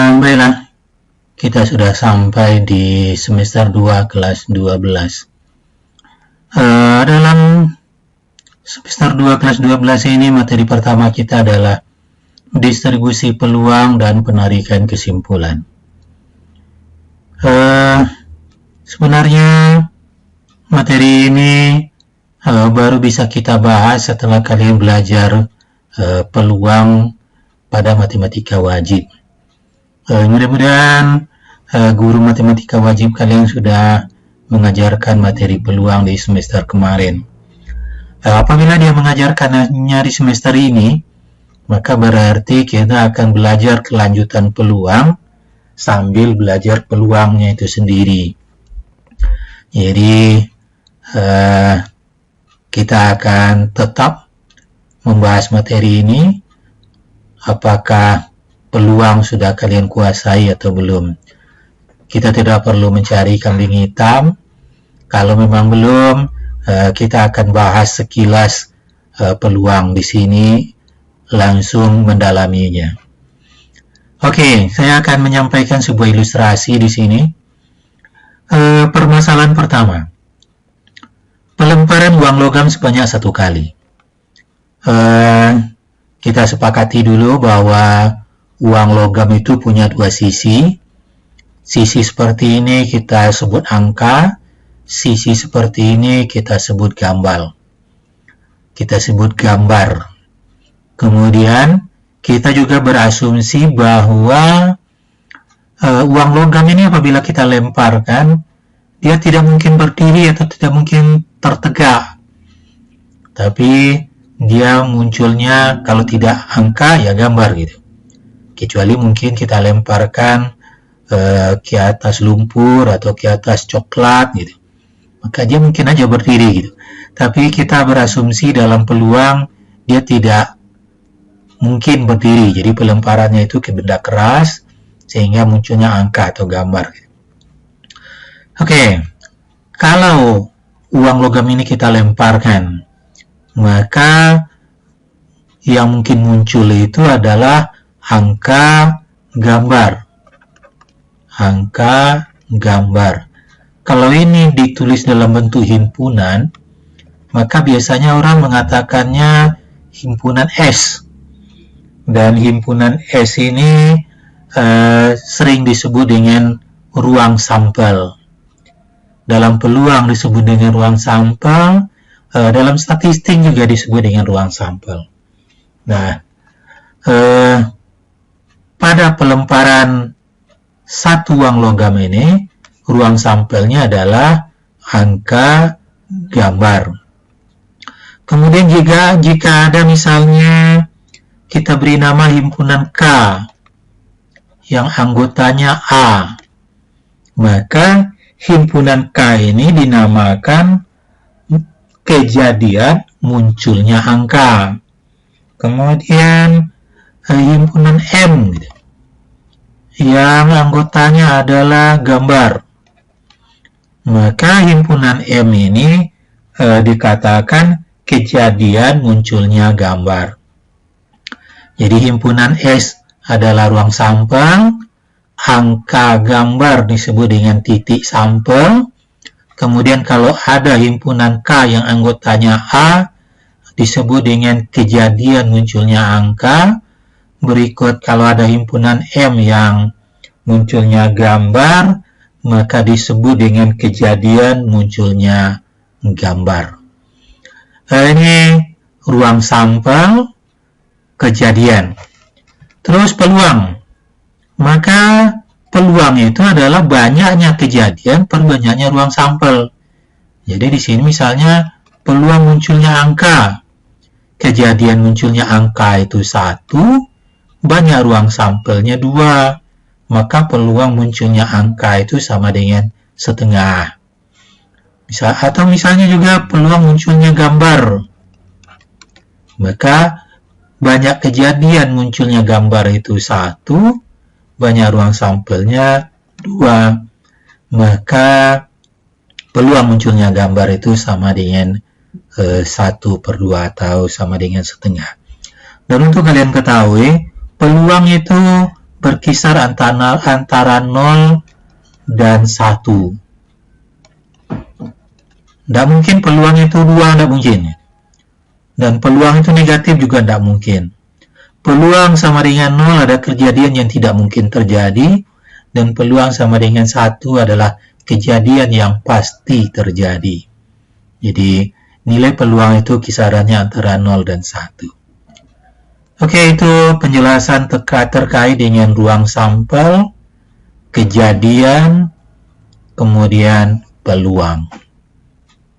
Baiklah, kita sudah sampai di semester 2 kelas 12. Dalam semester 2 kelas 12 ini materi pertama kita adalah distribusi peluang dan penarikan kesimpulan. Sebenarnya materi ini baru bisa kita bahas setelah kalian belajar peluang pada matematika wajib. Mudah-mudahan guru matematika wajib kalian sudah mengajarkan materi peluang di semester kemarin. Apabila dia mengajarkannya di semester ini, maka berarti kita akan belajar kelanjutan peluang sambil belajar peluangnya itu sendiri. Jadi kita akan tetap membahas materi ini. Apakah peluang sudah kalian kuasai atau belum? Kita tidak perlu mencari kambing hitam. Kalau memang belum, kita akan bahas sekilas peluang di sini, langsung mendalaminya. Oke, saya akan menyampaikan sebuah ilustrasi di sini. Permasalahan pertama, pelemparan uang logam sebanyak 1 kali. Kita sepakati dulu bahwa uang logam itu punya 2 sisi. Sisi seperti ini kita sebut angka, sisi seperti ini kita sebut gambar. Kemudian kita juga berasumsi bahwa uang logam ini apabila kita lemparkan, dia tidak mungkin berdiri atau tidak mungkin tertegak. Tapi dia munculnya kalau tidak angka ya gambar gitu. Kecuali mungkin kita lemparkan ke atas lumpur atau ke atas coklat gitu, maka dia mungkin aja berdiri gitu. Tapi kita berasumsi dalam peluang dia tidak mungkin berdiri, jadi pelemparannya itu ke benda keras sehingga munculnya angka atau gambar gitu. Oke, kalau uang logam ini kita lemparkan, maka yang mungkin muncul itu adalah angka gambar. Kalau ini ditulis dalam bentuk himpunan, maka biasanya orang mengatakannya himpunan S. Dan himpunan S ini sering disebut dengan ruang sampel. Dalam peluang disebut dengan ruang sampel, dalam statistik juga disebut dengan ruang sampel. Nah, pada pelemparan 1 uang logam ini, ruang sampelnya adalah angka gambar. Kemudian jika ada misalnya kita beri nama himpunan K yang anggotanya A, maka himpunan K ini dinamakan kejadian munculnya angka. Kemudian himpunan M gitu, yang anggotanya adalah gambar, maka himpunan M ini dikatakan kejadian munculnya gambar. Jadi himpunan S adalah ruang sampel, angka gambar disebut dengan titik sampel. Kemudian kalau ada himpunan K yang anggotanya A, disebut dengan kejadian munculnya angka. Berikut kalau ada himpunan M yang munculnya gambar, maka disebut dengan kejadian munculnya gambar. Ini ruang sampel, kejadian. Terus peluang. Maka peluang itu adalah banyaknya kejadian per banyaknya ruang sampel. Jadi di sini misalnya peluang munculnya angka. Kejadian munculnya angka itu 1, banyak ruang sampelnya 2, maka peluang munculnya angka itu sama dengan setengah. Atau misalnya juga peluang munculnya gambar, maka banyak kejadian munculnya gambar itu 1, banyak ruang sampelnya 2, maka peluang munculnya gambar itu sama dengan 1/2 atau sama dengan setengah. Dan untuk kalian ketahui, peluang itu berkisar antara 0 dan 1. Tidak mungkin peluang itu 2, tidak mungkin. Dan peluang itu negatif juga tidak mungkin. Peluang sama dengan 0 ada kejadian yang tidak mungkin terjadi, dan peluang sama dengan 1 adalah kejadian yang pasti terjadi. Jadi, nilai peluang itu kisarannya antara 0 dan 1. Oke, itu penjelasan terkait dengan ruang sampel, kejadian, kemudian peluang.